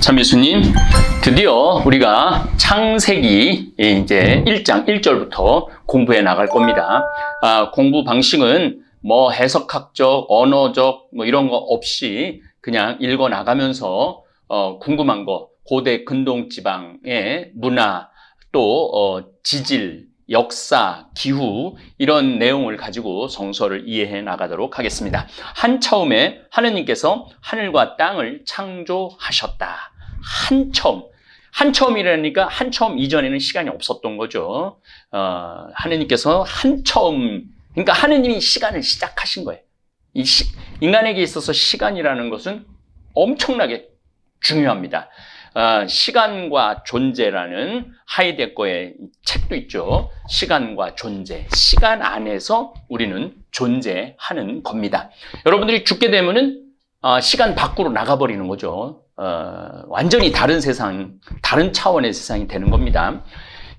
참 예수님, 드디어 우리가 창세기 이제 1장 1절부터 공부해 나갈 겁니다. 공부 방식은 뭐 해석학적, 언어적 뭐 이런 거 없이 그냥 읽어 나가면서 궁금한 거, 고대 근동 지방의 문화, 또 지질, 역사, 기후 이런 내용을 가지고 성서를 이해해 나가도록 하겠습니다. 한처음에 하느님께서 하늘과 땅을 창조하셨다. 한처음이라니까 한처음 이전에는 시간이 없었던 거죠. 하느님께서 한처음, 그러니까 하느님이 시간을 시작하신 거예요. 인간에게 있어서 시간이라는 것은 엄청나게 중요합니다. 시간과 존재라는 하이데거의 책도 있죠. 시간과 존재. 시간 안에서 우리는 존재하는 겁니다. 여러분들이 죽게 되면은 시간 밖으로 나가버리는 거죠. 완전히 다른 세상, 다른 차원의 세상이 되는 겁니다.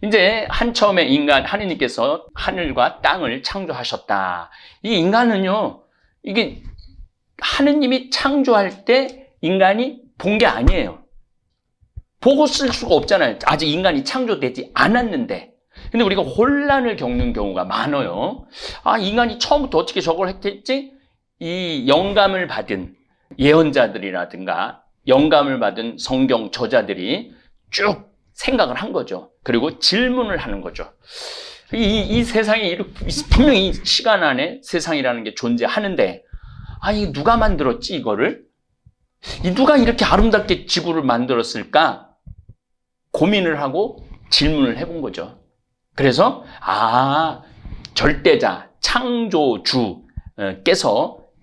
이제 한처음에 하느님께서 하늘과 땅을 창조하셨다. 이 인간은요, 이게 하느님이 창조할 때 인간이 본 게 아니에요. 보고 쓸 수가 없잖아요. 아직 인간이 창조되지 않았는데. 근데 우리가 혼란을 겪는 경우가 많아요. 인간이 처음부터 어떻게 저걸 했겠지? 이 영감을 받은 예언자들이라든가 영감을 받은 성경 저자들이 쭉 생각을 한 거죠. 그리고 질문을 하는 거죠. 이 세상에 분명히 시간 안에 세상이라는 게 존재하는데, 이거 누가 만들었지, 이거를? 누가 이렇게 아름답게 지구를 만들었을까? 고민을 하고 질문을 해본 거죠. 그래서 절대자, 창조주께서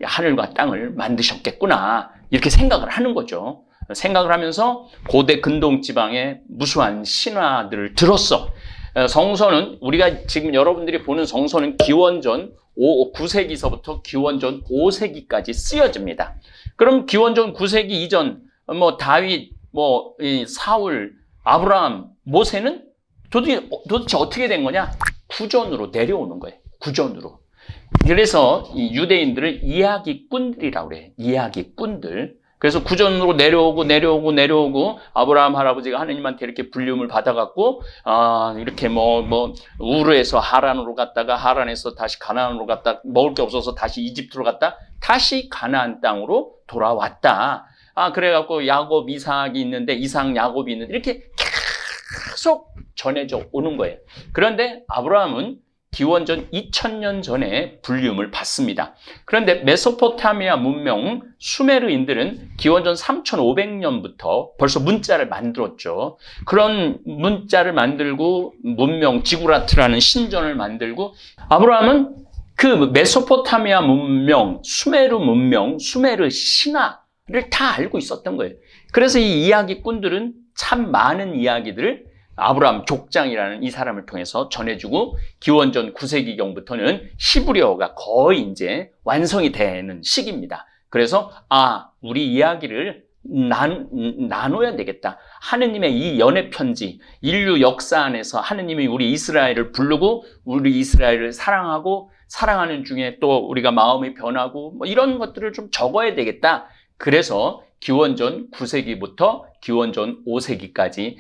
하늘과 땅을 만드셨겠구나 이렇게 생각을 하는 거죠. 생각을 하면서 고대 근동 지방의 무수한 신화들을 들었어. 성서는 우리가 지금 여러분들이 보는 성서는 기원전 9세기서부터 기원전 5세기까지 쓰여집니다. 그럼 기원전 9세기 이전 다윗, 사울, 아브라함, 모세는 도대체 어떻게 된 거냐? 구전으로 내려오는 거예요. 구전으로. 그래서 이 유대인들을 이야기꾼들이라고 그래요. 이야기꾼들. 그래서 구전으로 내려오고 아브라함 할아버지가 하느님한테 이렇게 불림을 받아갖고 이렇게 우르에서 하란으로 갔다가 하란에서 다시 가나안으로 갔다 먹을 게 없어서 다시 이집트로 갔다 다시 가나안 땅으로 돌아왔다. 그래갖고 야곱, 이삭이 있는데 이삭, 야곱이 있는데 이렇게 계속 전해져 오는 거예요. 그런데 아브라함은 기원전 2000년 전에 불림을 받습니다. 그런데 메소포타미아 문명 수메르인들은 기원전 3500년부터 벌써 문자를 만들었죠. 그런 문자를 만들고 문명 지구라트라는 신전을 만들고 아브라함은 그 메소포타미아 문명, 수메르 신화를 다 알고 있었던 거예요. 그래서 이 이야기꾼들은 참 많은 이야기들을 아브라함 족장이라는 이 사람을 통해서 전해주고 기원전 9세기경부터는 히브리어가 거의 이제 완성이 되는 시기입니다. 그래서 우리 이야기를 나눠야 되겠다. 하느님의 이 연애 편지, 인류 역사 안에서 하느님이 우리 이스라엘을 부르고 우리 이스라엘을 사랑하고 사랑하는 중에 또 우리가 마음이 변하고 이런 것들을 좀 적어야 되겠다. 그래서 기원전 9세기부터 기원전 5세기까지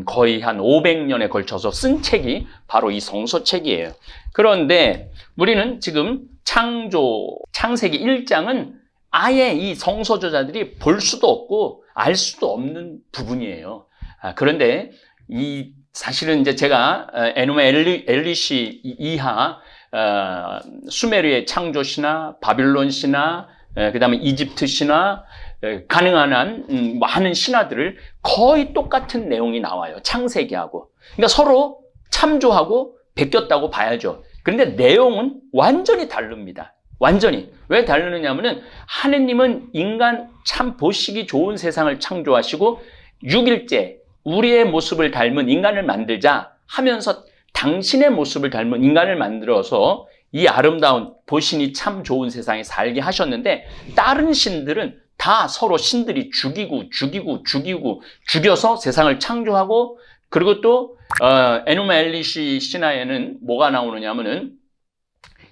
거의 한 500년에 걸쳐서 쓴 책이 바로 이 성서책이에요. 그런데 우리는 지금 창세기 1장은 아예 이 성서저자들이 볼 수도 없고 알 수도 없는 부분이에요. 그런데 사실은 이제 제가 에노메 엘리시 이하 수메르의 창조 신화, 바빌론 신화, 그다음에 이집트 신화, 가능한 한 많은 신화들을 거의 똑같은 내용이 나와요. 창세기하고. 그러니까 서로 참조하고 베꼈다고 봐야죠. 그런데 내용은 완전히 다릅니다. 완전히. 왜 다르느냐면은 하느님은 인간 참 보시기 좋은 세상을 창조하시고 6일째 우리의 모습을 닮은 인간을 만들자 하면서 당신의 모습을 닮은 인간을 만들어서 이 아름다운 보시니 참 좋은 세상에 살게 하셨는데 다른 신들은 다 서로 신들이 죽여서 세상을 창조하고 그리고 또 에누마 엘리시 신화에는 뭐가 나오느냐면은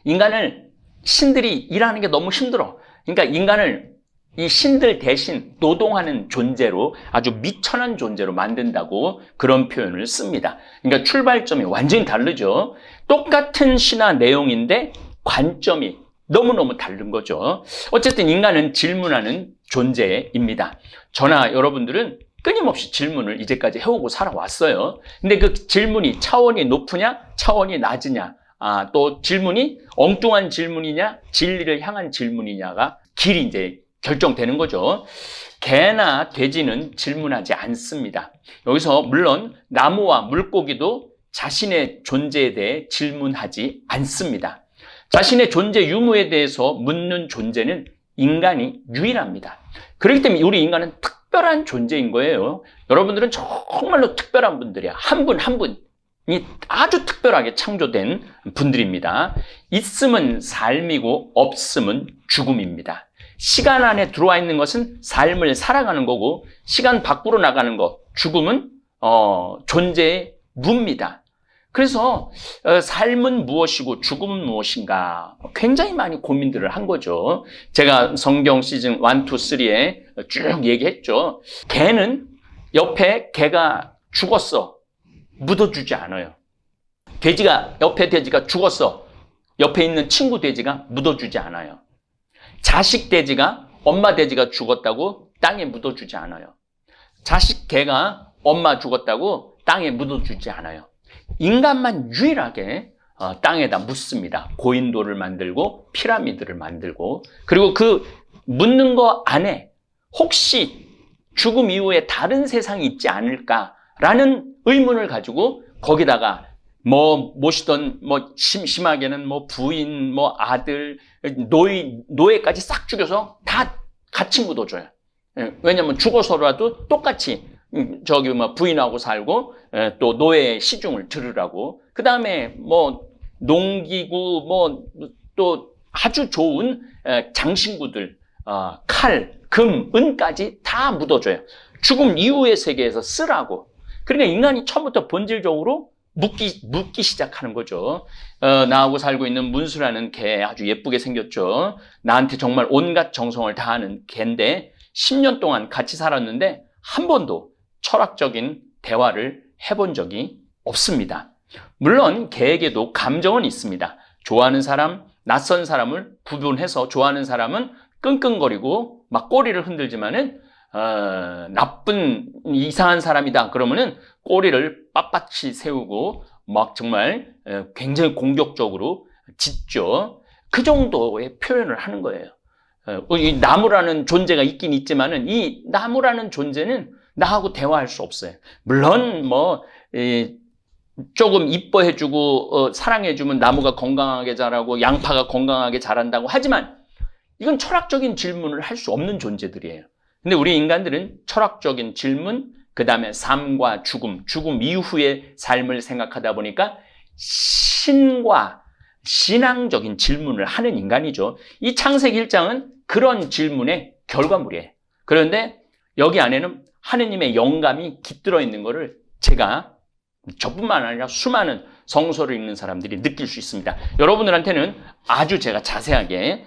인간을 신들이 일하는 게 너무 힘들어. 그러니까 인간을 이 신들 대신 노동하는 존재로 아주 미천한 존재로 만든다고 그런 표현을 씁니다. 그러니까 출발점이 완전히 다르죠. 똑같은 신화 내용인데 관점이 너무너무 다른 거죠. 어쨌든 인간은 질문하는 존재입니다. 저나 여러분들은 끊임없이 질문을 이제까지 해오고 살아왔어요. 근데 그 질문이 차원이 높으냐, 차원이 낮으냐, 또 질문이 엉뚱한 질문이냐, 진리를 향한 질문이냐가 길이 이제 결정되는 거죠. 개나 돼지는 질문하지 않습니다. 여기서 물론 나무와 물고기도 자신의 존재에 대해 질문하지 않습니다. 자신의 존재 유무에 대해서 묻는 존재는 인간이 유일합니다. 그렇기 때문에 우리 인간은 특별한 존재인 거예요. 여러분들은 정말로 특별한 분들이야. 한 분 한 분이 아주 특별하게 창조된 분들입니다. 있음은 삶이고 없음은 죽음입니다. 시간 안에 들어와 있는 것은 삶을 살아가는 거고, 시간 밖으로 나가는 것, 죽음은 존재의 무입니다. 그래서 삶은 무엇이고 죽음은 무엇인가 굉장히 많이 고민들을 한 거죠. 제가 성경 시즌 1, 2, 3에 쭉 얘기했죠. 개는 옆에 개가 죽었어, 묻어주지 않아요. 옆에 돼지가 죽었어, 옆에 있는 친구 돼지가 묻어주지 않아요. 자식 돼지가 엄마 돼지가 죽었다고 땅에 묻어주지 않아요. 자식 개가 엄마 죽었다고 땅에 묻어주지 않아요. 인간만 유일하게 땅에다 묻습니다. 고인돌을 만들고 피라미드를 만들고, 그리고 그 묻는 거 안에 혹시 죽음 이후에 다른 세상이 있지 않을까라는 의문을 가지고 거기다가 모시던 심하게는 부인, 아들, 노예까지 싹 죽여서 다 같이 묻어줘요. 왜냐면 죽어서라도 똑같이 부인하고 살고, 또 노예의 시중을 들으라고. 그 다음에 농기구, 또 아주 좋은 장신구들, 칼, 금, 은까지 다 묻어줘요. 죽음 이후의 세계에서 쓰라고. 그러니까 인간이 처음부터 본질적으로 묻기 시작하는 거죠. 나하고 살고 있는 문수라는 개, 아주 예쁘게 생겼죠. 나한테 정말 온갖 정성을 다하는 개인데 10년 동안 같이 살았는데 한 번도 철학적인 대화를 해본 적이 없습니다. 물론 개에게도 감정은 있습니다. 좋아하는 사람, 낯선 사람을 구분해서 좋아하는 사람은 끙끙거리고 막 꼬리를 흔들지만은 나쁜 이상한 사람이다 그러면은 꼬리를 빳빳이 세우고 막 정말 굉장히 공격적으로 짖죠. 그 정도의 표현을 하는 거예요. 이 나무라는 존재가 있긴 있지만은 이 나무라는 존재는 나하고 대화할 수 없어요. 물론 조금 이뻐해주고 사랑해주면 나무가 건강하게 자라고 양파가 건강하게 자란다고 하지만 이건 철학적인 질문을 할 수 없는 존재들이에요. 근데 우리 인간들은 철학적인 질문, 그 다음에 삶과 죽음 이후의 삶을 생각하다 보니까 신과 신앙적인 질문을 하는 인간이죠. 이 창세기 1장은 그런 질문의 결과물이에요. 그런데 여기 안에는 하느님의 영감이 깃들어 있는 것을 저뿐만 아니라 수많은 성서를 읽는 사람들이 느낄 수 있습니다. 여러분들한테는 아주 제가 자세하게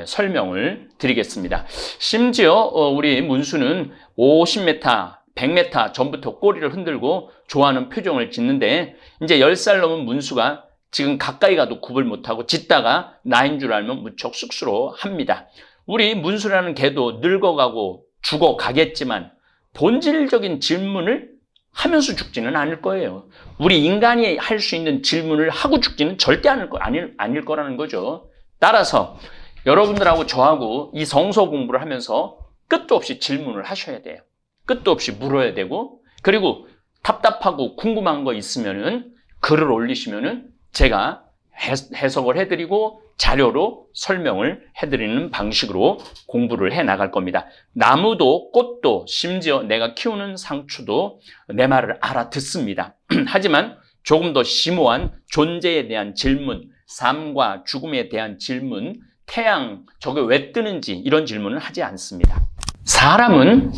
설명을 드리겠습니다. 심지어 우리 문수는 50m, 100m 전부터 꼬리를 흔들고 좋아하는 표정을 짓는데 이제 10살 넘은 문수가 지금 가까이 가도 굽을 못하고 짖다가 나인 줄 알면 무척 쑥스러워합니다. 우리 문수라는 개도 늙어가고 죽어가겠지만 본질적인 질문을 하면서 죽지는 않을 거예요. 우리 인간이 할 수 있는 질문을 하고 죽지는 절대 아닐 거라는 거죠. 따라서 여러분들하고 저하고 이 성서 공부를 하면서 끝도 없이 질문을 하셔야 돼요. 끝도 없이 물어야 되고, 그리고 답답하고 궁금한 거 있으면은 글을 올리시면은 제가 해석을 해드리고 자료로 설명을 해드리는 방식으로 공부를 해 나갈 겁니다. 나무도 꽃도 심지어 내가 키우는 상추도 내 말을 알아듣습니다. 하지만 조금 더 심오한 존재에 대한 질문, 삶과 죽음에 대한 질문, 태양 저게 왜 뜨는지 이런 질문을 하지 않습니다. 사람은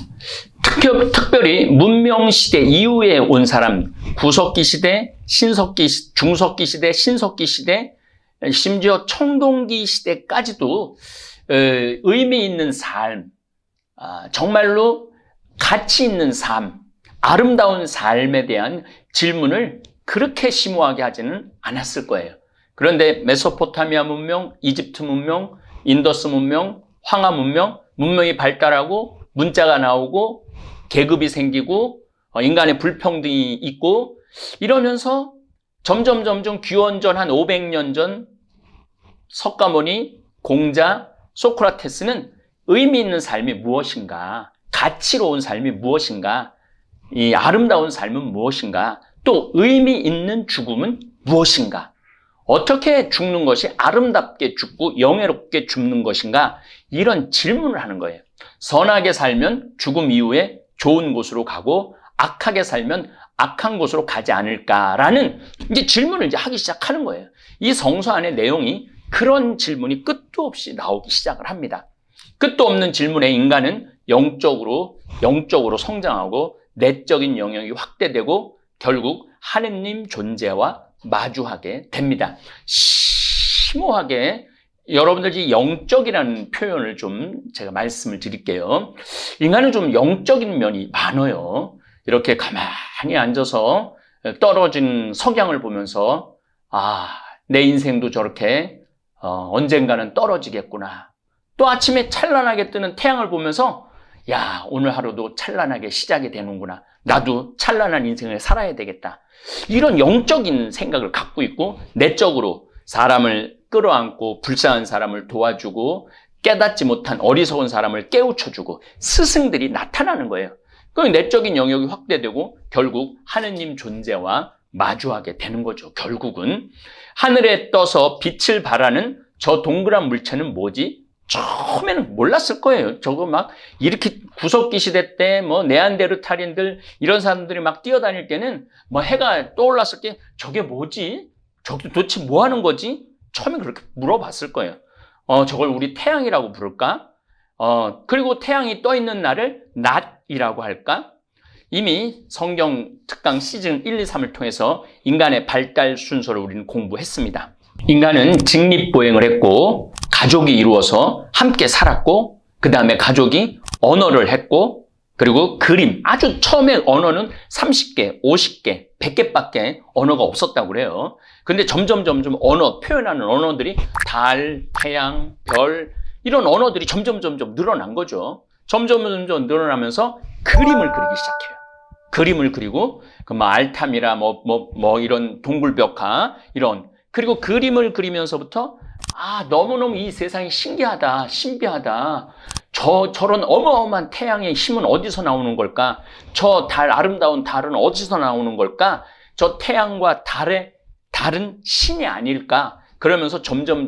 특별히 문명시대 이후에 온 사람, 구석기 시대, 중석기 시대, 신석기 시대, 심지어 청동기 시대까지도 의미 있는 삶, 정말로 가치 있는 삶, 아름다운 삶에 대한 질문을 그렇게 심오하게 하지는 않았을 거예요. 그런데 메소포타미아 문명, 이집트 문명, 인더스 문명, 황하 문명, 문명이 발달하고 문자가 나오고 계급이 생기고 인간의 불평등이 있고 이러면서 점점 기원전 한 500년 전 석가모니, 공자, 소크라테스는 의미 있는 삶이 무엇인가, 가치로운 삶이 무엇인가, 이 아름다운 삶은 무엇인가, 또 의미 있는 죽음은 무엇인가, 어떻게 죽는 것이 아름답게 죽고 영예롭게 죽는 것인가, 이런 질문을 하는 거예요. 선하게 살면 죽음 이후에 좋은 곳으로 가고 악하게 살면 악한 곳으로 가지 않을까라는 이제 질문을 이제 하기 시작하는 거예요. 이 성서 안의 내용이 그런 질문이 끝도 없이 나오기 시작을 합니다. 끝도 없는 질문에 인간은 영적으로 성장하고 내적인 영역이 확대되고 결국 하느님 존재와 마주하게 됩니다. 심오하게 여러분들이 영적이라는 표현을 좀 제가 말씀을 드릴게요. 인간은 좀 영적인 면이 많아요. 이렇게 가만히 앉아서 떨어진 석양을 보면서 내 인생도 저렇게 언젠가는 떨어지겠구나. 또 아침에 찬란하게 뜨는 태양을 보면서 오늘 하루도 찬란하게 시작이 되는구나. 나도 찬란한 인생을 살아야 되겠다. 이런 영적인 생각을 갖고 있고 내적으로 사람을 끌어안고 불쌍한 사람을 도와주고 깨닫지 못한 어리석은 사람을 깨우쳐주고 스승들이 나타나는 거예요. 그 내적인 영역이 확대되고 결국 하느님 존재와 마주하게 되는 거죠. 결국은 하늘에 떠서 빛을 발하는 저 동그란 물체는 뭐지? 처음에는 몰랐을 거예요. 저거 막 이렇게 구석기 시대 때 네안데르탈인들 이런 사람들이 막 뛰어다닐 때는 해가 떠올랐을 때 저게 뭐지? 저게 도대체 뭐 하는 거지? 처음에 그렇게 물어봤을 거예요. 저걸 우리 태양이라고 부를까? 그리고 태양이 떠 있는 날을 낮이라고 할까? 이미 성경 특강 시즌 1, 2, 3을 통해서 인간의 발달 순서를 우리는 공부했습니다. 인간은 직립보행을 했고 가족이 이루어서 함께 살았고 그 다음에 가족이 언어를 했고 그리고 그림, 아주 처음에 언어는 30개, 50개, 100개밖에 언어가 없었다고 그래요. 근데 점점 표현하는 언어들이 달, 태양, 별 이런 언어들이 점점 늘어난 거죠. 점점 늘어나면서 그림을 그리기 시작해요. 그림을 그리고 알타미라 이런 동굴벽화 이런 그리고 그림을 그리면서부터 너무너무 이 세상이 신기하다, 신비하다. 저런 어마어마한 태양의 힘은 어디서 나오는 걸까? 저 아름다운 달은 어디서 나오는 걸까? 저 태양과 달의 다른 신이 아닐까? 그러면서 점점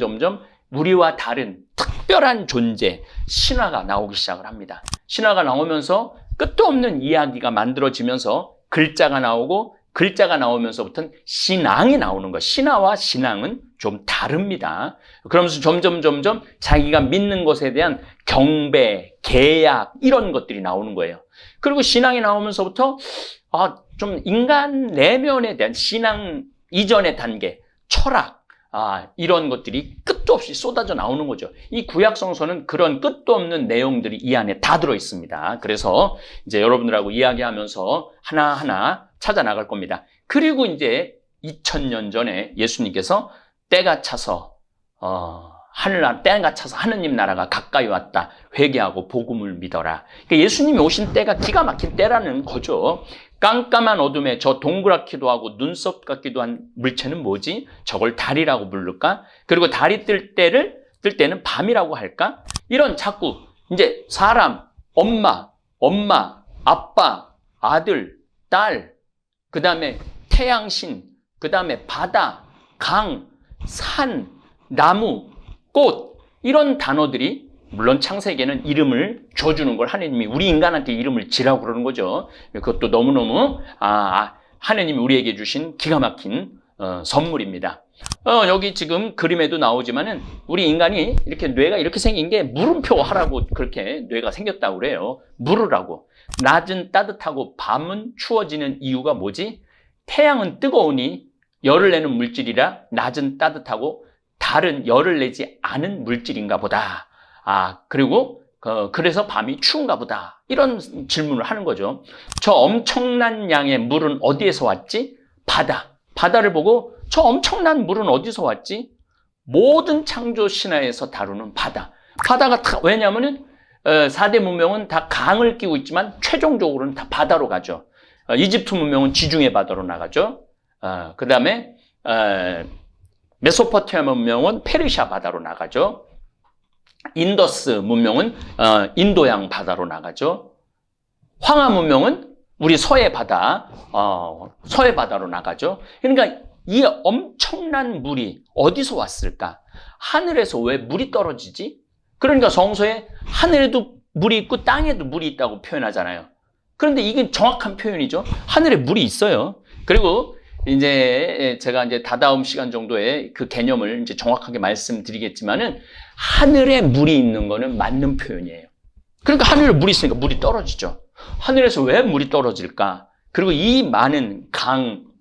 우리와 다른 특별한 존재, 신화가 나오기 시작을 합니다. 신화가 나오면서 끝도 없는 이야기가 만들어지면서 글자가 나오고 글자가 나오면서부터는 신앙이 나오는 거. 신화와 신앙은 좀 다릅니다. 그러면서 점점 자기가 믿는 것에 대한 경배, 계약 이런 것들이 나오는 거예요. 그리고 신앙이 나오면서부터 좀 인간 내면에 대한 신앙 이전의 단계, 철학 이런 것들이 끝도 없이 쏟아져 나오는 거죠. 이 구약성서는 그런 끝도 없는 내용들이 이 안에 다 들어 있습니다. 그래서 이제 여러분들하고 이야기하면서 하나하나 찾아 나갈 겁니다. 그리고 이제 2000년 전에 예수님께서 때가 차서 하느님 나라가 가까이 왔다. 회개하고 복음을 믿어라. 그러니까 예수님이 오신 때가 기가 막힌 때라는 거죠. 깜깜한 어둠에 저 동그랗기도 하고 눈썹 같기도 한 물체는 뭐지? 저걸 달이라고 부를까? 그리고 달이 뜰 때는 밤이라고 할까? 이런 자꾸 이제 사람, 엄마, 아빠, 아들, 딸, 그 다음에 태양신, 그 다음에 바다, 강, 산, 나무, 꽃 이런 단어들이 물론 창세기에는 이름을 줘주는 걸 하느님이 우리 인간한테 이름을 지라고 그러는 거죠. 그것도 너무너무 하느님이 우리에게 주신 기가 막힌 선물입니다. 여기 지금 그림에도 나오지만은 우리 인간이 이렇게 뇌가 이렇게 생긴 게 물음표 하라고 그렇게 뇌가 생겼다고 그래요. 물으라고. 낮은 따뜻하고 밤은 추워지는 이유가 뭐지? 태양은 뜨거우니 열을 내는 물질이라 낮은 따뜻하고 달은 열을 내지 않은 물질인가 보다. 그리고 그래서 밤이 추운가 보다. 이런 질문을 하는 거죠. 저 엄청난 양의 물은 어디에서 왔지? 바다를 보고 저 엄청난 물은 어디서 왔지? 모든 창조 신화에서 다루는 바다가 왜냐하면 4대 문명은 다 강을 끼고 있지만 최종적으로는 다 바다로 가죠. 이집트 문명은 지중해 바다로 나가죠. 그 다음에 메소포타미아 문명은 페르시아 바다로 나가죠. 인더스 문명은 인도양 바다로 나가죠. 황하 문명은 우리 서해 바다로 나가죠. 그러니까 이 엄청난 물이 어디서 왔을까? 하늘에서 왜 물이 떨어지지? 그러니까 성서에 하늘에도 물이 있고 땅에도 물이 있다고 표현하잖아요. 그런데 이게 정확한 표현이죠. 하늘에 물이 있어요. 그리고 이제 제가 이제 다다음 시간 정도에 그 개념을 이제 정확하게 말씀드리겠지만은 하늘에 물이 있는 거는 맞는 표현이에요. 그러니까 하늘에 물이 있으니까 물이 떨어지죠. 하늘에서 왜 물이 떨어질까? 그리고 이 많은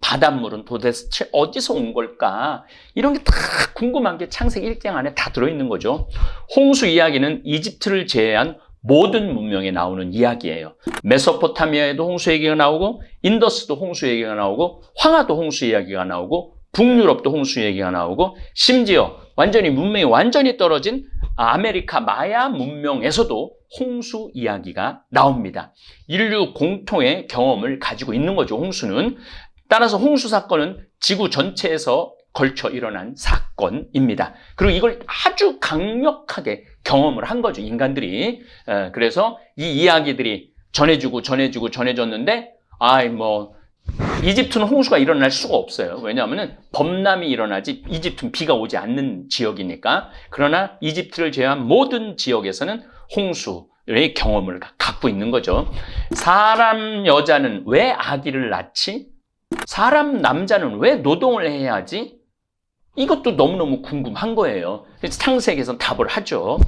바닷물은 도대체 어디서 온 걸까? 이런 게 다 궁금한 게 창세기 1장 안에 다 들어있는 거죠. 홍수 이야기는 이집트를 제외한 모든 문명에 나오는 이야기예요. 메소포타미아에도 홍수 얘기가 나오고 인더스도 홍수 얘기가 나오고 황하도 홍수 이야기가 나오고 북유럽도 홍수 얘기가 나오고 심지어 문명이 완전히 떨어진 아메리카 마야 문명에서도 홍수 이야기가 나옵니다. 인류 공통의 경험을 가지고 있는 거죠, 홍수는. 따라서 홍수 사건은 지구 전체에서 걸쳐 일어난 사건입니다. 그리고 이걸 아주 강력하게 경험을 한 거죠, 인간들이. 그래서 이 이야기들이 전해졌는데 이집트는 홍수가 일어날 수가 없어요. 왜냐하면 범람이 일어나지 이집트는 비가 오지 않는 지역이니까. 그러나 이집트를 제외한 모든 지역에서는 홍수의 경험을 갖고 있는 거죠. 사람 여자는 왜 아기를 낳지? 사람 남자는 왜 노동을 해야 하지? 이것도 너무너무 궁금한 거예요. 그래서 창세기에서 답을 하죠.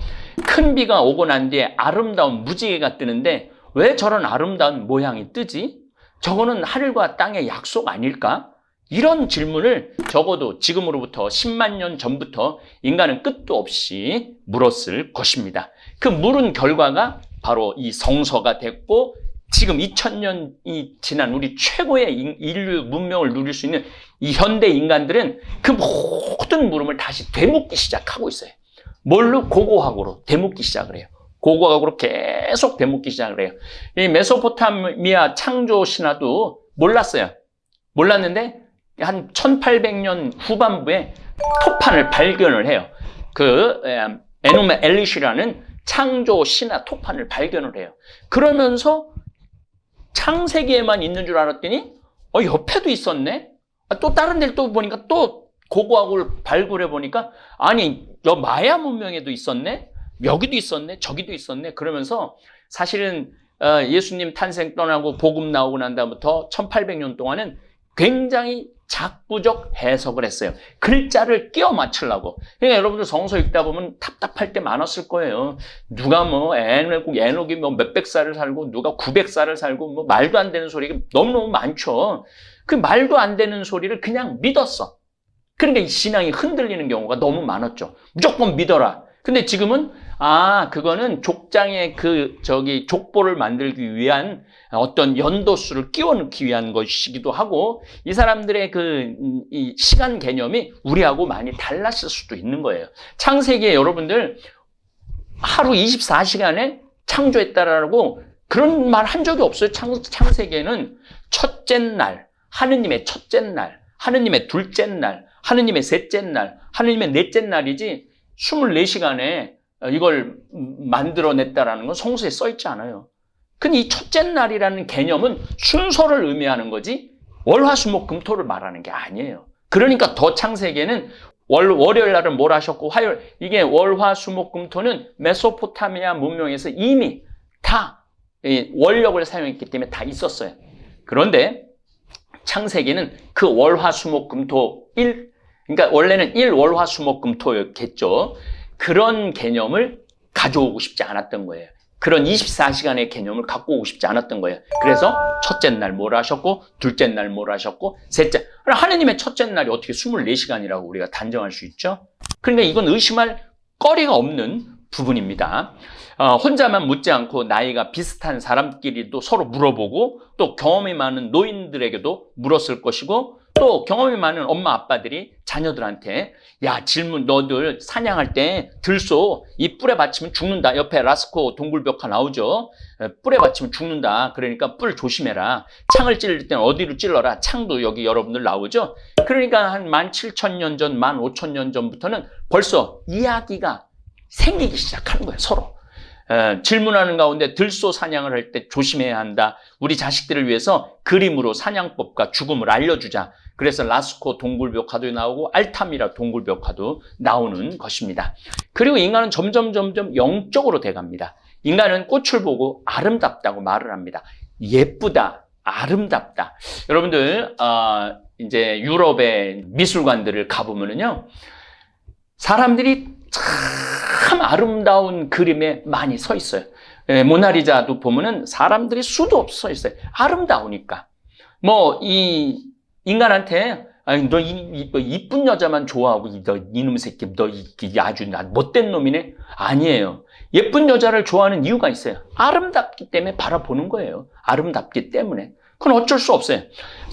큰 비가 오고 난 뒤에 아름다운 무지개가 뜨는데 왜 저런 아름다운 모양이 뜨지? 저거는 하늘과 땅의 약속 아닐까? 이런 질문을 적어도 지금으로부터 10만 년 전부터 인간은 끝도 없이 물었을 것입니다. 그 물은 결과가 바로 이 성서가 됐고 지금 2000년이 지난 우리 최고의 인류 문명을 누릴 수 있는 이 현대 인간들은 그 모든 물음을 다시 되묻기 시작하고 있어요. 뭘로? 고고학으로 되묻기 시작을 해요. 고고학으로 계속 되묻기 시작을 해요. 이 메소포타미아 창조 신화도 몰랐는데 한 1800년 후반부에 토판을 발견을 해요. 그 에노메 엘리시라는 창조 신화 토판을 발견을 해요. 그러면서 창세기에만 있는 줄 알았더니 옆에도 있었네. 또 다른 데를 또 보니까 또 고고학을 발굴해 보니까 아니 마야 문명에도 있었네. 여기도 있었네. 저기도 있었네. 그러면서 사실은 예수님 탄생 떠나고 복음 나오고 난 다음부터 1800년 동안은 굉장히 작부적 해석을 했어요. 글자를 끼워 맞추려고. 그러니까 여러분들 성서 읽다 보면 답답할 때 많았을 거예요. 누가 에녹이 몇백 살을 살고 누가 900살을 살고 말도 안 되는 소리가 너무너무 많죠. 그 말도 안 되는 소리를 그냥 믿었어. 그러니까 이 신앙이 흔들리는 경우가 너무 많았죠. 무조건 믿어라. 근데 지금은 그거는 족장의 족보를 만들기 위한 어떤 연도수를 끼워 넣기 위한 것이기도 하고 이 사람들의 이 시간 개념이 우리하고 많이 달랐을 수도 있는 거예요. 창세기에 여러분들 하루 24시간에 창조했다라고 그런 말 한 적이 없어요. 창세기에는 첫째 날, 하느님의 첫째 날, 하느님의 둘째 날, 하느님의 셋째 날, 하느님의 넷째 날이지 24시간에 이걸 만들어냈다라는 건 성서에 써있지 않아요. 근데 이 첫째 날이라는 개념은 순서를 의미하는 거지 월화수목금토를 말하는 게 아니에요. 그러니까 더 창세기에는 월요일 날은 뭘 하셨고 화요일 이게 월화수목금토는 메소포타미아 문명에서 이미 다 원력을 사용했기 때문에 다 있었어요. 그런데 창세기는 그 월화수목금토 그러니까 원래는 일월화수목금토였겠죠. 그런 개념을 가져오고 싶지 않았던 거예요. 그런 24시간의 개념을 갖고 오고 싶지 않았던 거예요. 그래서 첫째 날 뭘 하셨고 둘째 날 뭘 하셨고 셋째 하느님의 첫째 날이 어떻게 24시간이라고 우리가 단정할 수 있죠? 그러니까 이건 의심할 거리가 없는 부분입니다. 혼자만 묻지 않고 나이가 비슷한 사람끼리도 서로 물어보고 또 경험이 많은 노인들에게도 물었을 것이고 또 경험이 많은 엄마 아빠들이 자녀들한테 야 질문 너들 사냥할 때 들소 이 뿔에 받치면 죽는다. 옆에 라스코 동굴벽화 나오죠. 뿔에 받치면 죽는다. 그러니까 뿔 조심해라. 창을 찌를 때는 어디로 찔러라. 창도 여기 여러분들 나오죠. 그러니까 한 17,000년 전, 15,000년 전부터는 벌써 이야기가 생기기 시작하는 거예요. 서로. 질문하는 가운데 들소 사냥을 할 때 조심해야 한다. 우리 자식들을 위해서 그림으로 사냥법과 죽음을 알려주자. 그래서 라스코 동굴벽화도 나오고 알타미라 동굴벽화도 나오는 것입니다. 그리고 인간은 점점 영적으로 돼갑니다. 인간은 꽃을 보고 아름답다고 말을 합니다. 예쁘다, 아름답다. 여러분들 이제 유럽의 미술관들을 가보면은요, 사람들이 참 아름다운 그림에 많이 서 있어요. 모나리자도 보면은 사람들이 수도 없이 서 있어요. 아름다우니까. 이 인간한테 아니 너 이쁜 여자만 좋아하고 너 이놈의 새끼 너 아주 못된 놈이네. 아니에요. 예쁜 여자를 좋아하는 이유가 있어요. 아름답기 때문에 바라보는 거예요. 아름답기 때문에. 그건 어쩔 수 없어요.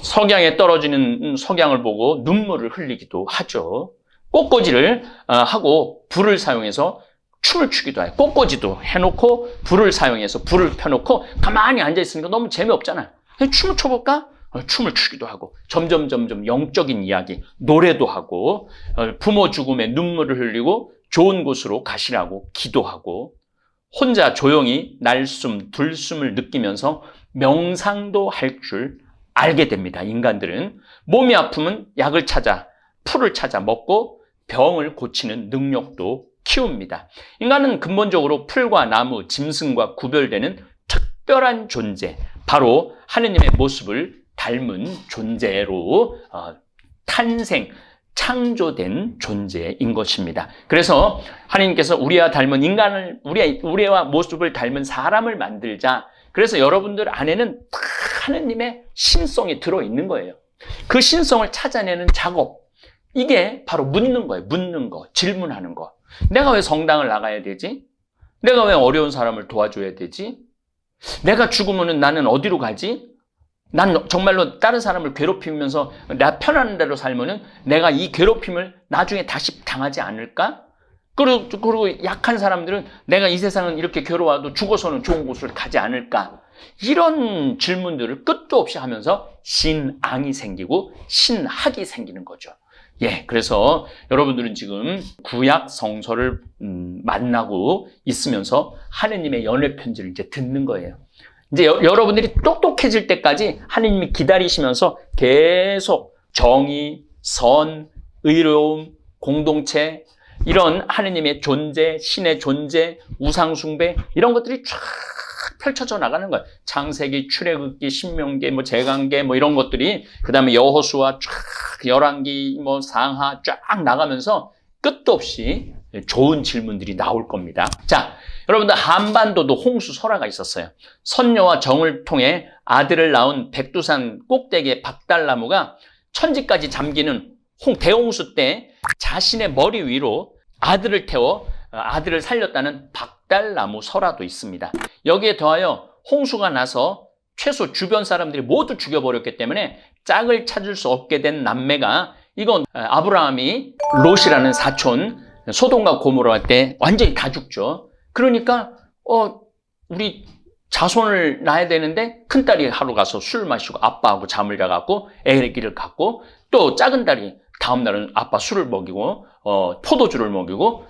석양에 떨어지는 석양을 보고 눈물을 흘리기도 하죠. 꽃꽂이를 하고 불을 사용해서 춤을 추기도 해요. 꽃꽂이도 해놓고 불을 사용해서 불을 펴놓고 가만히 앉아있으니까 너무 재미없잖아요. 춤을 춰볼까? 춤을 추기도 하고 점점 영적인 이야기, 노래도 하고 부모 죽음에 눈물을 흘리고 좋은 곳으로 가시라고 기도하고 혼자 조용히 날숨, 들숨을 느끼면서 명상도 할 줄 알게 됩니다. 인간들은 몸이 아프면 약을 찾아 풀을 찾아 먹고 병을 고치는 능력도 키웁니다. 인간은 근본적으로 풀과 나무, 짐승과 구별되는 특별한 존재, 바로 하느님의 모습을 닮은 존재로 탄생, 창조된 존재인 것입니다. 그래서 하나님께서 우리와 닮은 인간을, 우리와 모습을 닮은 사람을 만들자. 그래서 여러분들 안에는 다 하느님의 신성이 들어있는 거예요. 그 신성을 찾아내는 작업, 이게 바로 묻는 거예요. 묻는 거, 질문하는 거. 내가 왜 성당을 나가야 되지? 내가 왜 어려운 사람을 도와줘야 되지? 내가 죽으면 나는 어디로 가지? 난 정말로 다른 사람을 괴롭히면서 나 편한 대로 살면은 내가 이 괴롭힘을 나중에 다시 당하지 않을까? 그리고 약한 사람들은 내가 이 세상은 이렇게 괴로워도 죽어서는 좋은 곳을 가지 않을까? 이런 질문들을 끝도 없이 하면서 신앙이 생기고 신학이 생기는 거죠. 그래서 여러분들은 지금 구약 성서를 만나고 있으면서 하느님의 연애 편지를 이제 듣는 거예요. 이제 여러분들이 똑똑해질 때까지 하느님이 기다리시면서 계속 정의, 선, 의로움, 공동체, 이런 하느님의 존재, 신의 존재, 우상숭배, 이런 것들이 쫙 펼쳐져 나가는 거예요. 창세기, 출애굽기, 신명기, 제강계, 이런 것들이, 그 다음에 여호수아 쫙, 열왕기, 상하 쫙 나가면서 끝도 없이 좋은 질문들이 나올 겁니다. 자, 여러분들 한반도도 홍수 설화가 있었어요. 선녀와 정을 통해 아들을 낳은 백두산 꼭대기의 박달나무가 천지까지 잠기는 대홍수 때 자신의 머리 위로 아들을 태워 아들을 살렸다는 박달나무 설화도 있습니다. 여기에 더하여 홍수가 나서 최소 주변 사람들이 모두 죽여버렸기 때문에 짝을 찾을 수 없게 된 남매가, 이건 아브라함이 롯이라는 사촌 소돔과 고모라 할 때 완전히 다 죽죠. 그러니까 우리 자손을 낳아야 되는데 큰딸이 하루 가서 술 마시고 아빠하고 잠을 자갖고 애기를 갖고, 또 작은 딸이 다음 날은 아빠 술을 먹이고 포도주를 먹이고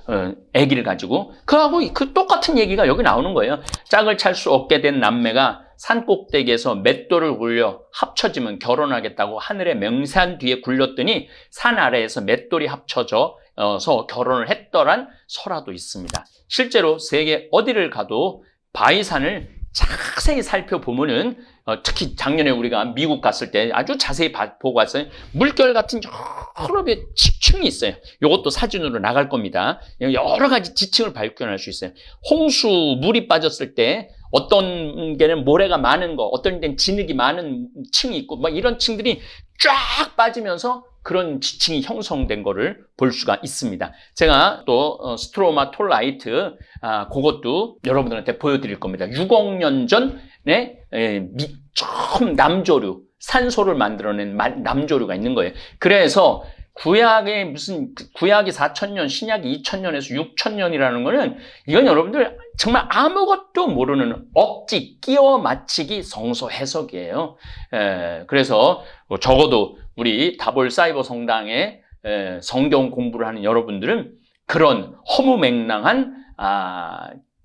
애기를 가지고, 그하고 그 똑같은 얘기가 여기 나오는 거예요. 짝을 찾을 수 없게 된 남매가 산 꼭대기에서 맷돌을 굴려 합쳐지면 결혼하겠다고 하늘의 맹산 뒤에 굴렸더니 산 아래에서 맷돌이 합쳐져서 결혼을 했더란 설화도 있습니다. 실제로 세계 어디를 가도 바위산을 자세히 살펴보면은, 특히 작년에 우리가 미국 갔을 때 아주 자세히 보고 왔어요. 물결 같은 여러 개의 지층이 있어요. 이것도 사진으로 나갈 겁니다. 여러 가지 지층을 발견할 수 있어요. 홍수 물이 빠졌을 때 어떤 게는 모래가 많은 거, 어떤 데는 진흙이 많은 층이 있고, 이런 층들이 쫙 빠지면서 그런 지층이 형성된 거를 볼 수가 있습니다. 제가 또 스트로마톨라이트 그것도 여러분들한테 보여드릴 겁니다. 6억 년 전에 처음 남조류, 산소를 만들어낸 남조류가 있는 거예요. 그래서 구약이 4,000년, 신약이 2,000년에서 6,000년이라는 거는 이건 여러분들 정말 아무것도 모르는 억지, 끼워 맞추기 성서 해석이에요. 그래서 적어도 우리 다볼 사이버 성당에 성경 공부를 하는 여러분들은 그런 허무맹랑한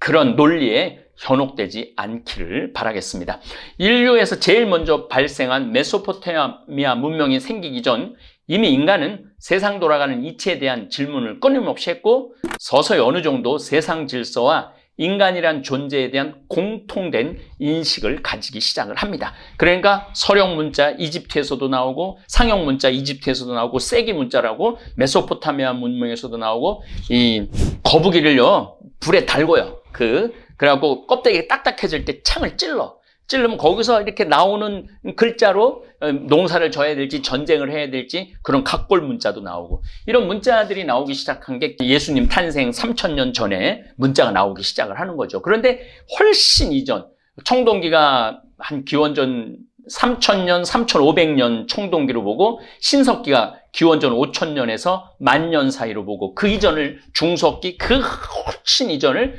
그런 논리에 현혹되지 않기를 바라겠습니다. 인류에서 제일 먼저 발생한 메소포타미아 문명이 생기기 전 이미 인간은 세상 돌아가는 이치에 대한 질문을 끊임없이 했고 서서히 어느 정도 세상 질서와 인간이란 존재에 대한 공통된 인식을 가지기 시작을 합니다. 그러니까 서령 문자 이집트에서도 나오고 상형 문자 이집트에서도 나오고 세기 문자라고 메소포타미아 문명에서도 나오고 이 거북이를요 불에 달고요. 그래갖고 껍데기 딱딱해질 때 창을 찌르면 거기서 이렇게 나오는 글자로 농사를 져야 될지 전쟁을 해야 될지 그런 각골 문자도 나오고 이런 문자들이 나오기 시작한 게 예수님 탄생 3,000년 전에 문자가 나오기 시작을 하는 거죠. 그런데 훨씬 이전 청동기가 한 기원전 3,000년, 3,500년 청동기로 보고 신석기가 기원전 5,000년에서 10,000년 사이로 보고 그 이전을 중석기, 그 훨씬 이전을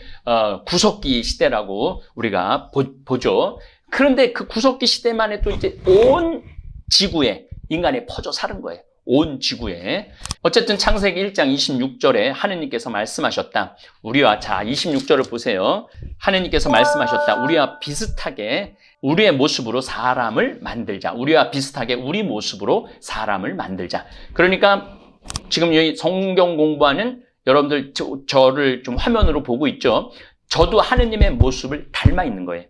구석기 시대라고 우리가 보죠. 그런데 그 구석기 시대만 해도 이제 온 지구에 인간이 퍼져 사는 거예요. 온 지구에. 어쨌든 창세기 1장 26절에 하느님께서 말씀하셨다. 자, 26절을 보세요. 하느님께서 말씀하셨다. 우리와 비슷하게 우리의 모습으로 사람을 만들자. 우리와 비슷하게 우리 모습으로 사람을 만들자. 그러니까 지금 여기 성경 공부하는 여러분들 저를 좀 화면으로 보고 있죠. 저도 하느님의 모습을 닮아 있는 거예요.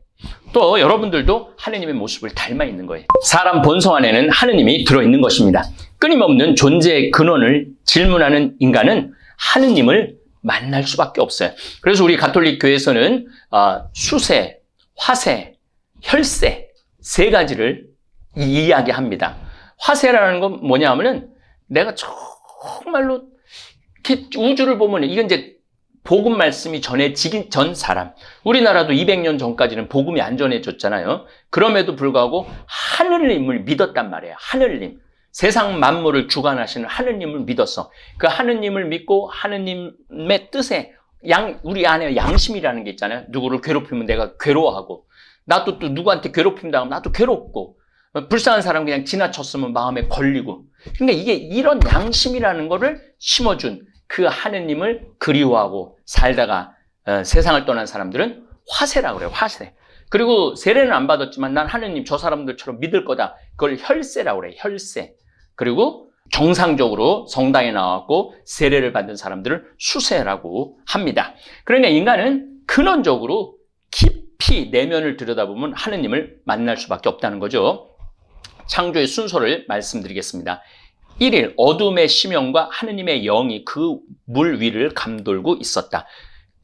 또 여러분들도 하느님의 모습을 닮아 있는 거예요. 사람 본성 안에는 하느님이 들어있는 것입니다. 끊임없는 존재의 근원을 질문하는 인간은 하느님을 만날 수밖에 없어요. 그래서 우리 가톨릭 교회에서는 수세, 화세, 혈세 세 가지를 이야기합니다. 화세라는 건 뭐냐 하면은 내가 정말로 이렇게 우주를 보면 이건 이제 복음 말씀이 전해지기 전 사람. 우리나라도 200년 전까지는 복음이 안 전해졌잖아요. 그럼에도 불구하고 하느님을 믿었단 말이에요. 하느님. 세상 만물을 주관하시는 하느님을 믿었어. 그 하느님을 믿고 하느님의 뜻에 우리 안에 양심이라는 게 있잖아요. 누구를 괴롭히면 내가 괴로워하고 나도 또 누구한테 괴롭힘 당하면 나도 괴롭고 불쌍한 사람 그냥 지나쳤으면 마음에 걸리고 그러니까 이게 이런 양심이라는 거를 심어준 그 하느님을 그리워하고 살다가 세상을 떠난 사람들은 화세라고 그래요. 화세. 그리고 세례는 안 받았지만 난 하느님 저 사람들처럼 믿을 거다. 그걸 혈세라고 그래요. 혈세. 그리고 정상적으로 성당에 나왔고 세례를 받은 사람들을 수세라고 합니다. 그러니까 인간은 근원적으로 깊이 내면을 들여다보면 하느님을 만날 수밖에 없다는 거죠. 창조의 순서를 말씀드리겠습니다. 1일 어둠의 심령과 하느님의 영이 그 물 위를 감돌고 있었다.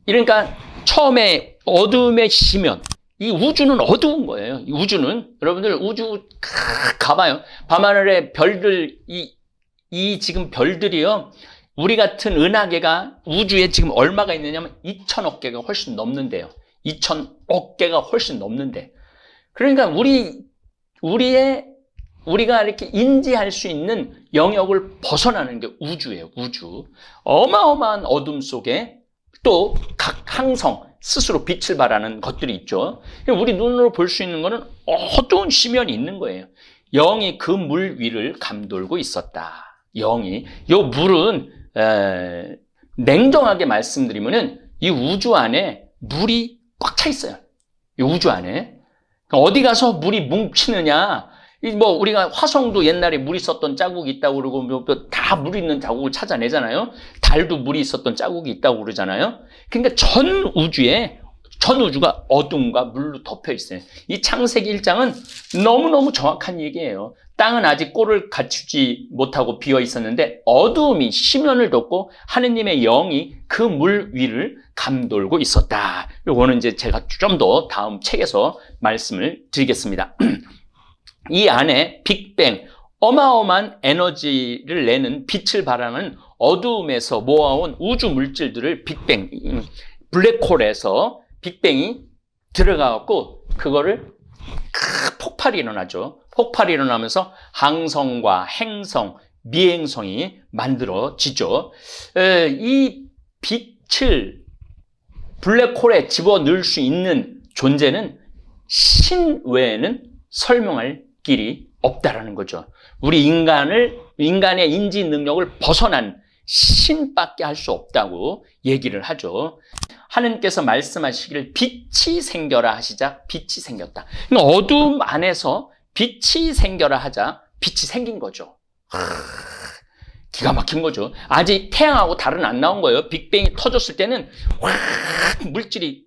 그러니까 처음에 어둠의 심연, 이 우주는 어두운 거예요. 이 우주는 여러분들 우주 가봐요. 밤하늘의 별들 이 지금 별들이요. 우리 같은 은하계가 우주에 지금 얼마가 있느냐면 2,000억 개가 훨씬 넘는데요. 2,000억 개가 훨씬 넘는데. 그러니까 우리가 이렇게 인지할 수 있는 영역을 벗어나는 게 우주예요. 우주. 어마어마한 어둠 속에 또 각 항성 스스로 빛을 발하는 것들이 있죠. 우리 눈으로 볼 수 있는 거는 어두운 심연이 있는 거예요. 영이 그 물 위를 감돌고 있었다. 영이. 이 물은 냉정하게 말씀드리면은 이 우주 안에 물이 꽉 차 있어요. 이 우주 안에. 어디 가서 물이 뭉치느냐. 우리가 화성도 옛날에 물이 있었던 자국이 있다고 그러고 다 물이 있는 자국을 찾아내잖아요. 달도 물이 있었던 자국이 있다고 그러잖아요. 그러니까 전 우주가 어둠과 물로 덮여 있어요. 이 창세기 1장은 너무너무 정확한 얘기예요. 땅은 아직 꼴을 갖추지 못하고 비어 있었는데 어두움이 심연을 덮고 하느님의 영이 그 물 위를 감돌고 있었다. 이거는 이제 제가 좀 더 다음 책에서 말씀을 드리겠습니다. 이 안에 빅뱅, 어마어마한 에너지를 내는 빛을 발하는 어두움에서 모아온 우주 물질들을 빅뱅, 블랙홀에서 빅뱅이 들어가갖고 그거를 폭발이 일어나죠. 폭발이 일어나면서 항성과 행성, 미행성이 만들어지죠. 이 빛을 블랙홀에 집어넣을 수 있는 존재는 신 외에는 설명할 길이 없다라는 거죠. 우리 인간의 인지 능력을 벗어난 신밖에 할 수 없다고 얘기를 하죠. 하느님께서 말씀하시기를 빛이 생겨라 하시자 빛이 생겼다. 그러니까 어둠 안에서 빛이 생겨라 하자 빛이 생긴 거죠. 기가 막힌 거죠. 아직 태양하고 달은 안 나온 거예요. 빅뱅이 터졌을 때는 물질이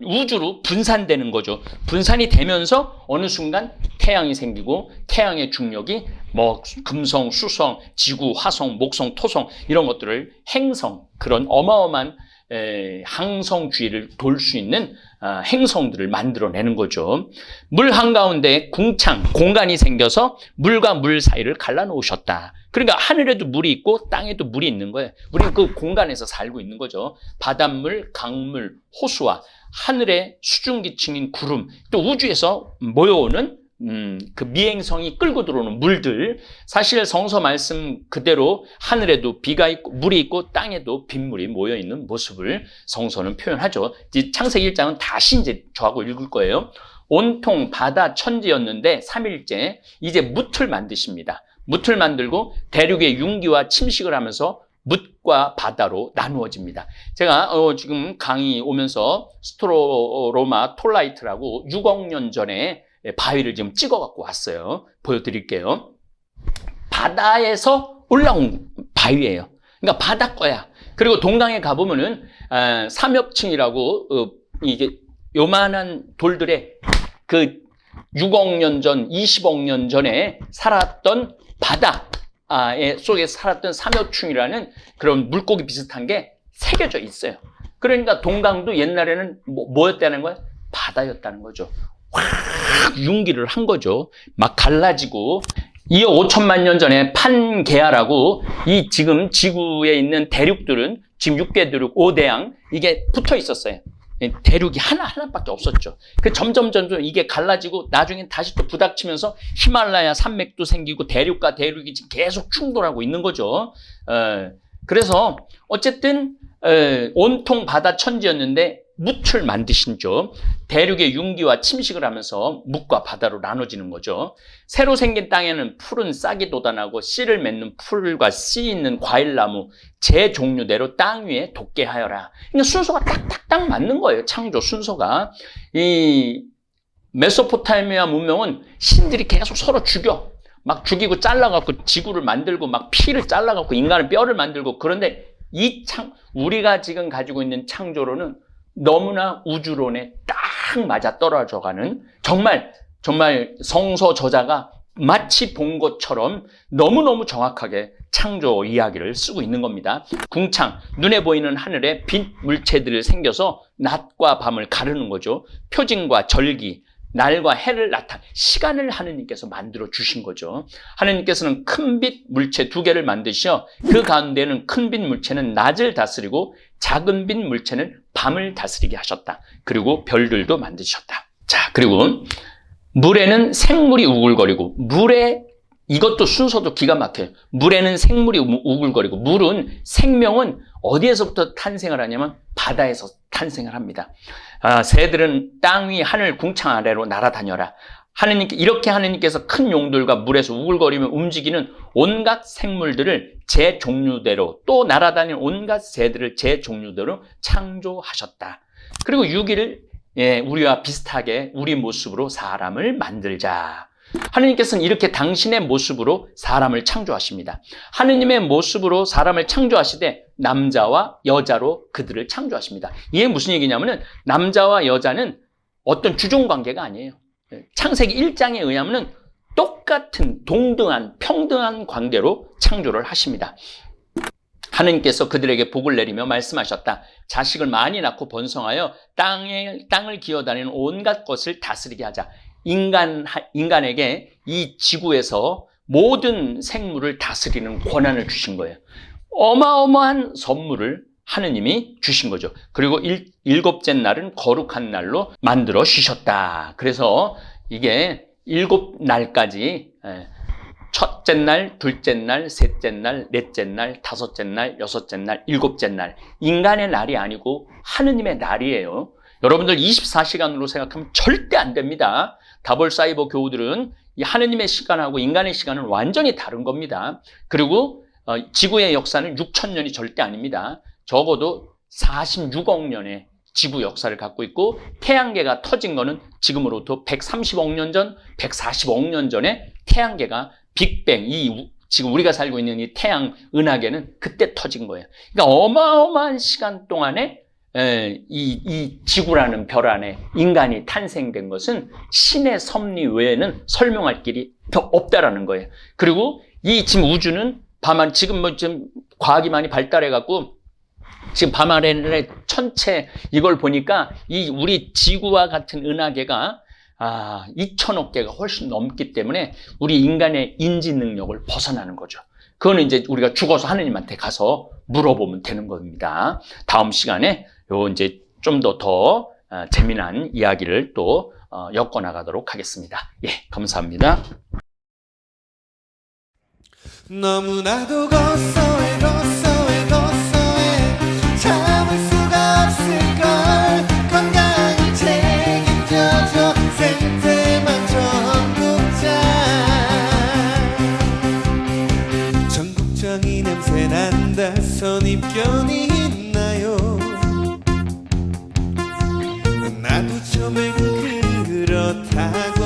우주로 분산되는 거죠. 분산이 되면서 어느 순간 태양이 생기고 태양의 중력이 뭐 금성, 수성, 지구, 화성, 목성, 토성 이런 것들을 행성, 그런 어마어마한 항성 주위를 돌 수 있는 행성들을 만들어내는 거죠. 물 한가운데 궁창, 공간이 생겨서 물과 물 사이를 갈라놓으셨다. 그러니까 하늘에도 물이 있고 땅에도 물이 있는 거예요. 우리는 그 공간에서 살고 있는 거죠. 바닷물, 강물, 호수와 하늘의 수증기층인 구름, 또 우주에서 모여오는 그 미행성이 끌고 들어오는 물들, 사실 성서 말씀 그대로 하늘에도 비가 있고 물이 있고 땅에도 빗물이 모여 있는 모습을 성서는 표현하죠. 이제 창세기 1장은 다시 이제 저하고 읽을 거예요. 온통 바다 천지였는데 3일째 이제 뭇을 만드십니다. 뭇을 만들고 대륙의 융기와 침식을 하면서 뭇과 바다로 나누어집니다. 제가 지금 강의 오면서 스트로로마 톨라이트라고 6억 년 전에 바위를 지금 찍어 갖고 왔어요. 보여드릴게요. 바다에서 올라온 바위예요. 그러니까 바다 거야. 그리고 동강에 가보면은 삼엽층이라고 이게 요만한 돌들에 그 6억 년 전, 20억 년 전에 살았던 바다 속에 살았던 삼엽충이라는 그런 물고기 비슷한 게 새겨져 있어요. 그러니까 동강도 옛날에는 뭐였다는 거야? 바다였다는 거죠. 확 융기를 한 거죠. 막 갈라지고 2억 5천만 년 전에 판게아라고 이 지금 지구에 있는 대륙들은 지금 6개 대륙 5대양 이게 붙어 있었어요. 대륙이 하나밖에 없었죠. 그 점점 이게 갈라지고 나중엔 다시 또 부닥치면서 히말라야 산맥도 생기고 대륙과 대륙이 지금 계속 충돌하고 있는 거죠. 그래서 어쨌든 온통 바다 천지였는데 뭇을 만드신죠. 대륙의 융기와 침식을 하면서 뭇과 바다로 나눠지는 거죠. 새로 생긴 땅에는 풀은 싹이 돋아나고 씨를 맺는 풀과 씨 있는 과일나무 제 종류대로 땅 위에 돋게 하여라. 그러니까 순서가 딱딱딱 맞는 거예요. 창조 순서가. 이 메소포타미아 문명은 신들이 계속 서로 죽여. 막 죽이고 잘라갖고 지구를 만들고 막 피를 잘라갖고 인간의 뼈를 만들고, 그런데 우리가 지금 가지고 있는 창조로는 너무나 우주론에 딱 맞아 떨어져가는, 정말 성서 저자가 마치 본 것처럼 너무너무 정확하게 창조 이야기를 쓰고 있는 겁니다. 궁창, 눈에 보이는 하늘에 빛 물체들이 생겨서 낮과 밤을 가르는 거죠. 표징과 절기, 날과 해를 시간을 하느님께서 만들어 주신 거죠. 하느님께서는 큰 빛 물체 2개를 만드셔 그 가운데는 큰 빛 물체는 낮을 다스리고 작은 빛 물체는 밤을 다스리게 하셨다. 그리고 별들도 만드셨다. 자, 그리고 물에는 생물이 우글거리고, 이것도 순서도 기가 막혀요. 물에는 생물이 우글거리고, 생명은 어디에서부터 탄생을 하냐면 바다에서 탄생을 합니다. 새들은 땅 위 하늘 궁창 아래로 날아다녀라. 이렇게 하느님께서 큰 용들과 물에서 우글거리며 움직이는 온갖 생물들을 제 종류대로, 또 날아다니는 온갖 새들을 제 종류대로 창조하셨다. 그리고 6일을 우리와 비슷하게 우리 모습으로 사람을 만들자. 하느님께서는 이렇게 당신의 모습으로 사람을 창조하십니다. 하느님의 모습으로 사람을 창조하시되 남자와 여자로 그들을 창조하십니다. 이게 무슨 얘기냐면은 남자와 여자는 어떤 주종관계가 아니에요. 창세기 1장에 의하면은 똑같은 동등한 평등한 관계로 창조를 하십니다. 하느님께서 그들에게 복을 내리며 말씀하셨다. 자식을 많이 낳고 번성하여 땅을 기어다니는 온갖 것을 다스리게 하자. 인간에게 이 지구에서 모든 생물을 다스리는 권한을 주신 거예요. 어마어마한 선물을 하느님이 주신 거죠. 그리고 일곱째 날은 거룩한 날로 만들어 주셨다. 그래서 이게 7날까지 첫째 날, 둘째 날, 셋째 날, 넷째 날, 다섯째 날, 여섯째 날, 7째 날. 인간의 날이 아니고 하느님의 날이에요. 여러분들 24시간으로 생각하면 절대 안 됩니다. 다볼 사이버 교우들은 이 하느님의 시간하고 인간의 시간은 완전히 다른 겁니다. 그리고 지구의 역사는 6,000년이 절대 아닙니다. 적어도 46억 년의 지구 역사를 갖고 있고 태양계가 터진 거는 지금으로부터 130억 년 전, 140억 년 전에 태양계가 빅뱅, 지금 우리가 살고 있는 이 태양 은하계는 그때 터진 거예요. 그러니까 어마어마한 시간 동안에 이 지구라는 별 안에 인간이 탄생된 것은 신의 섭리 외에는 설명할 길이 없다라는 거예요. 그리고 이 지금 우주는 지금 좀 과학이 많이 발달해 갖고 지금 밤하늘의 천체 이걸 보니까 이 우리 지구와 같은 은하계가 2천억 개가 훨씬 넘기 때문에 우리 인간의 인지 능력을 벗어나는 거죠. 그거는 이제 우리가 죽어서 하느님한테 가서 물어보면 되는 겁니다. 다음 시간에 이제 좀 더 재미난 이야기를 또 엮어 나가도록 하겠습니다. 예, 감사합니다. 너무나도 고소해 참을 수가 없을걸 건강을 책임져줘 생태만 전국장 전국장이 냄새난다 선입견이 있나요 나도 처음엔 그렇다고